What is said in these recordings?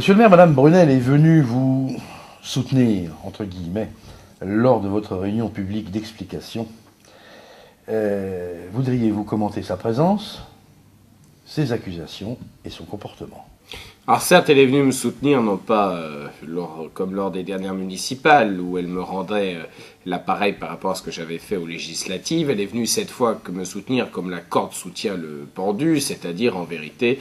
Monsieur le maire, Madame Brunel est venue vous soutenir, entre guillemets, lors de votre réunion publique d'explication. Voudriez-vous commenter sa présence, ses accusations et son comportement? Alors certes, elle est venue me soutenir, non pas comme lors des dernières municipales, où elle me rendait l'appareil par rapport à ce que j'avais fait aux législatives. Elle est venue cette fois me soutenir comme la corde soutient le pendu, c'est-à-dire en vérité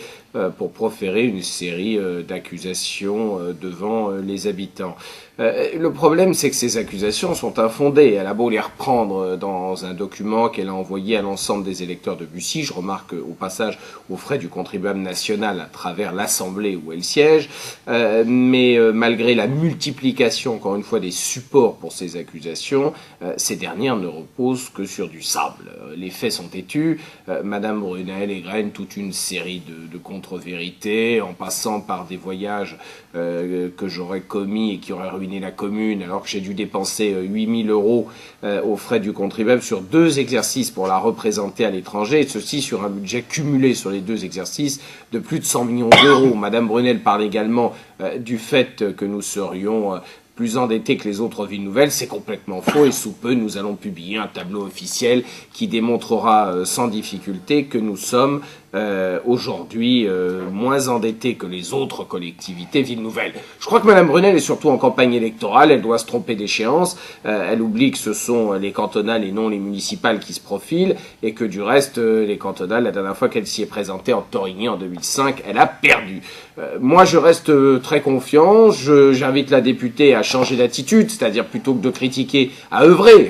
pour proférer une série d'accusations devant les habitants. Le problème, c'est que ces accusations sont infondées. Elle a beau les reprendre dans un document qu'elle a envoyé à l'ensemble des électeurs de Bussy. Je remarque au passage aux frais du contribuable national à travers l'Assemblée où elle siège. Mais malgré la multiplication, encore une fois, des supports pour ces accusations, ces dernières ne reposent que sur du sable. Les faits sont têtus. Madame Brunel égrène toute une série de contre-vérités, en passant par des voyages que j'aurais commis et qui auraient ruiné la commune, alors que j'ai dû dépenser 8 000 € aux frais du contribuable sur 2 exercices pour la représenter à l'étranger, et ceci sur un budget cumulé sur les 2 exercices de plus de 100 millions d'euros. Madame Brunel parle également du fait que nous serions plus endettés que les autres villes nouvelles. C'est complètement faux, et sous peu nous allons publier un tableau officiel qui démontrera sans difficulté que nous sommes aujourd'hui moins endettés que les autres collectivités villes nouvelles. Je crois que Madame Brunel est surtout en campagne électorale, elle doit se tromper d'échéance, elle oublie que ce sont les cantonales et non les municipales qui se profilent, et que du reste, les cantonales, la dernière fois qu'elle s'y est présentée en Torigny en 2005, elle a perdu. Moi je reste très confiant, j'invite la députée à changer d'attitude, c'est-à-dire plutôt que de critiquer, à œuvrer.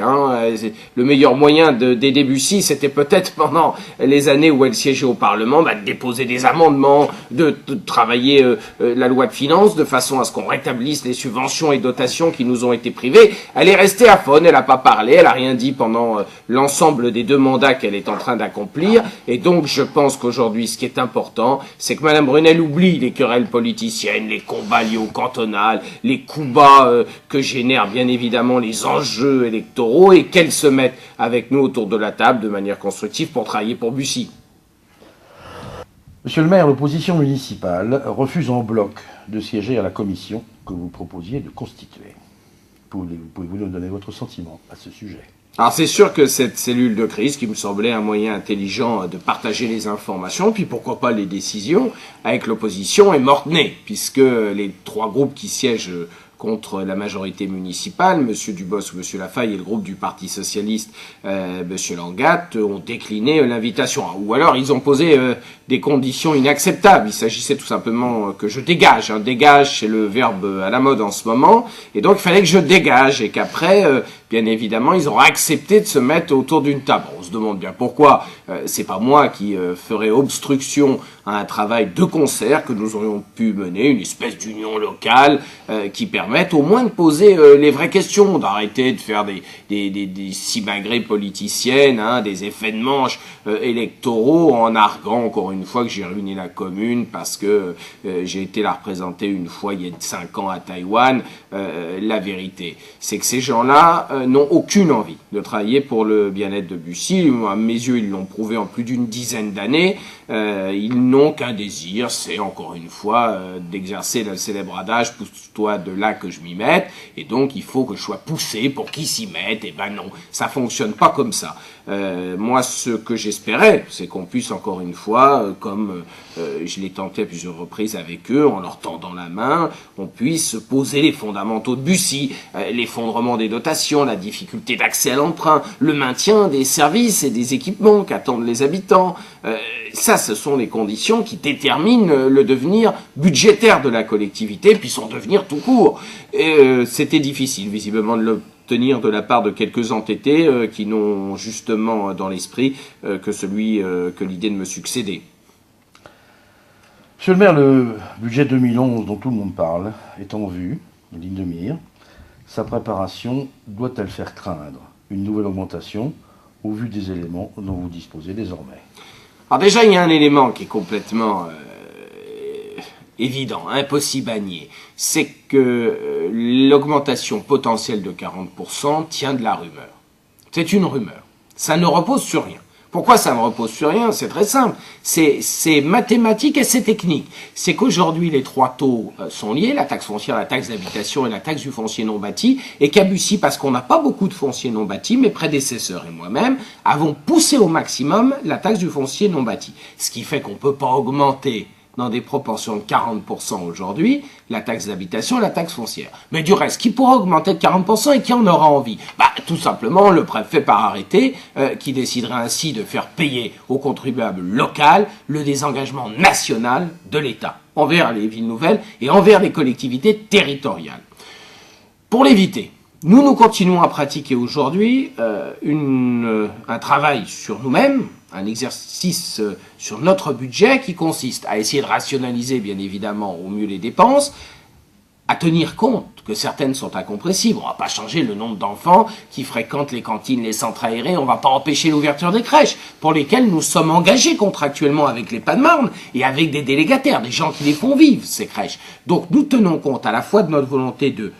Le meilleur moyen d'aider Bussy, c'était peut-être pendant les années où elle siégeait au Parlement, de déposer des amendements, de travailler la loi de finances de façon à ce qu'on rétablisse les subventions et dotations qui nous ont été privées. Elle est restée aphone, elle n'a pas parlé, elle n'a rien dit pendant l'ensemble des 2 mandats qu'elle est en train d'accomplir, et donc je pense qu'aujourd'hui ce qui est important, c'est que Madame Brunel oublie les querelles politiciennes, les combats liés au cantonal, les coups bas que génèrent bien évidemment les enjeux électoraux, et qu'elle se mette avec nous autour de la table de manière constructive pour travailler pour Bussy. Monsieur le maire, l'opposition municipale refuse en bloc de siéger à la commission que vous proposiez de constituer. Pouvez-vous nous donner votre sentiment à ce sujet? Alors c'est sûr que cette cellule de crise, qui me semblait un moyen intelligent de partager les informations, puis pourquoi pas les décisions, avec l'opposition, est morte-née, puisque les 3 groupes qui siègent contre la majorité municipale, M. Dubos ou M. Lafaille, et le groupe du Parti Socialiste, M. Langat, ont décliné l'invitation. Ou alors ils ont posé des conditions inacceptables. Il s'agissait tout simplement que je dégage. Dégage, c'est le verbe à la mode en ce moment. Et donc il fallait que je dégage, et qu'après, bien évidemment, ils ont accepté de se mettre autour d'une table. On se demande bien pourquoi. C'est pas moi qui ferai obstruction à un travail de concert que nous aurions pu mener, une espèce d'union locale qui permette au moins de poser les vraies questions, d'arrêter de faire des simagrées politiciennes, des effets de manche électoraux, en arguant encore une fois que j'ai ruiné la commune parce que j'ai été la représenter une fois il y a 5 ans à Taïwan. La vérité, c'est que ces gens-là n'ont aucune envie de travailler pour le bien-être de Bussy. À mes yeux, ils l'ont prouvé en plus d'une dizaine d'années. Ils n'ont qu'un désir, c'est encore une fois d'exercer le célèbre adage « pousse-toi de là que je m'y mette », et donc il faut que je sois poussé pour qu'ils s'y mettent. Et ben non, ça fonctionne pas comme ça. Moi, ce que j'espérais, c'est qu'on puisse encore une fois, comme je l'ai tenté à plusieurs reprises avec eux, en leur tendant la main, on puisse poser les fondamentaux de Bussy, l'effondrement des dotations, la difficulté d'accès à l'emprunt, le maintien des services et des équipements qu'attendent les habitants. Ça, ce sont les conditions qui déterminent le devenir budgétaire de la collectivité, puis son devenir tout court. Et c'était difficile, visiblement, de l'obtenir de la part de quelques entêtés qui n'ont justement dans l'esprit que l'idée de me succéder. Monsieur le maire, le budget 2011 dont tout le monde parle est en vue, en ligne de mire. Sa préparation doit-elle faire craindre une nouvelle augmentation au vu des éléments dont vous disposez désormais? Alors déjà, il y a un élément qui est complètement évident, impossible à nier. C'est que l'augmentation potentielle de 40% tient de la rumeur. C'est une rumeur. Ça ne repose sur rien. Pourquoi ça ne repose sur rien? C'est très simple. C'est mathématique et c'est technique. C'est qu'aujourd'hui, les trois taux sont liés, la taxe foncière, la taxe d'habitation et la taxe du foncier non bâti, et qu'à Bussy, parce qu'on n'a pas beaucoup de foncier non bâti, mes prédécesseurs et moi-même avons poussé au maximum la taxe du foncier non bâti. Ce qui fait qu'on ne peut pas augmenter dans des proportions de 40% aujourd'hui, la taxe d'habitation et la taxe foncière. Mais du reste, qui pourra augmenter de 40% et qui en aura envie? Tout simplement le préfet par arrêté, qui décidera ainsi de faire payer aux contribuables locaux le désengagement national de l'État envers les villes nouvelles et envers les collectivités territoriales. Pour l'éviter, nous continuons à pratiquer aujourd'hui un travail sur nous-mêmes, un exercice sur notre budget qui consiste à essayer de rationaliser bien évidemment au mieux les dépenses, à tenir compte que certaines sont incompressibles. On ne va pas changer le nombre d'enfants qui fréquentent les cantines, les centres aérés, on ne va pas empêcher l'ouverture des crèches, pour lesquelles nous sommes engagés contractuellement avec les Pas-de-Marne et avec des délégataires, des gens qui les font vivre, ces crèches. Donc nous tenons compte à la fois de notre volonté de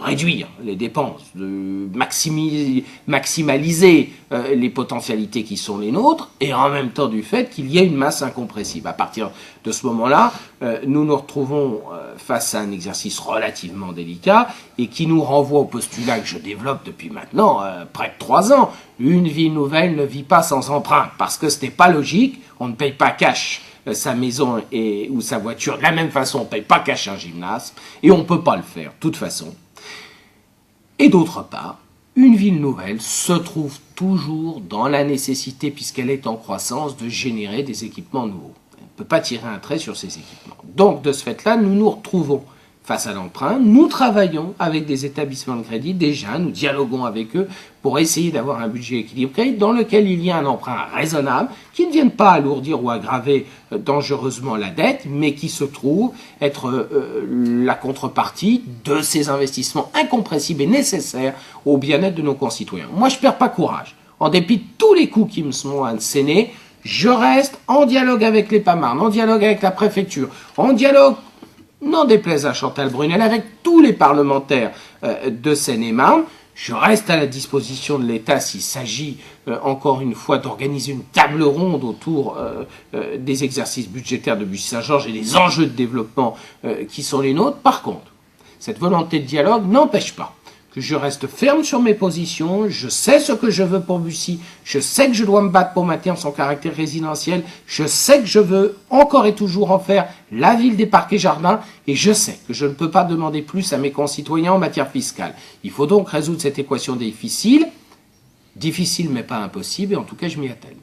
réduire les dépenses, de maximaliser les potentialités qui sont les nôtres, et en même temps du fait qu'il y a une masse incompressible. À partir de ce moment-là, nous nous retrouvons face à un exercice relativement délicat et qui nous renvoie au postulat que je développe depuis maintenant près de 3 ans. Une ville nouvelle ne vit pas sans emprunt, parce que ce n'est pas logique, on ne paye pas cash sa maison ou sa voiture de la même façon, on ne paye pas cash un gymnase, et on ne peut pas le faire, de toute façon. Et d'autre part, une ville nouvelle se trouve toujours dans la nécessité, puisqu'elle est en croissance, de générer des équipements nouveaux. Elle ne peut pas tirer un trait sur ces équipements. Donc, de ce fait-là, nous nous retrouvons face à l'emprunt. Nous travaillons avec des établissements de crédit déjà, nous dialoguons avec eux pour essayer d'avoir un budget équilibré dans lequel il y a un emprunt raisonnable qui ne vienne pas alourdir ou aggraver dangereusement la dette, mais qui se trouve être la contrepartie de ces investissements incompressibles et nécessaires au bien-être de nos concitoyens. Moi, je ne perds pas courage. En dépit de tous les coups qui me sont assénés, je reste en dialogue avec les Pas-de-Marne, en dialogue avec la préfecture, en dialogue, n'en déplaise à Chantal Brunel, avec tous les parlementaires de Seine-et-Marne. Je reste à la disposition de l'État s'il s'agit, encore une fois, d'organiser une table ronde autour des exercices budgétaires de Bussy-Saint-Georges et des enjeux de développement qui sont les nôtres. Par contre, cette volonté de dialogue n'empêche pas que je reste ferme sur mes positions, je sais ce que je veux pour Bussy, je sais que je dois me battre pour maintenir son caractère résidentiel, je sais que je veux encore et toujours en faire la ville des parcs et jardins, et je sais que je ne peux pas demander plus à mes concitoyens en matière fiscale. Il faut donc résoudre cette équation difficile mais pas impossible, et en tout cas je m'y attelle.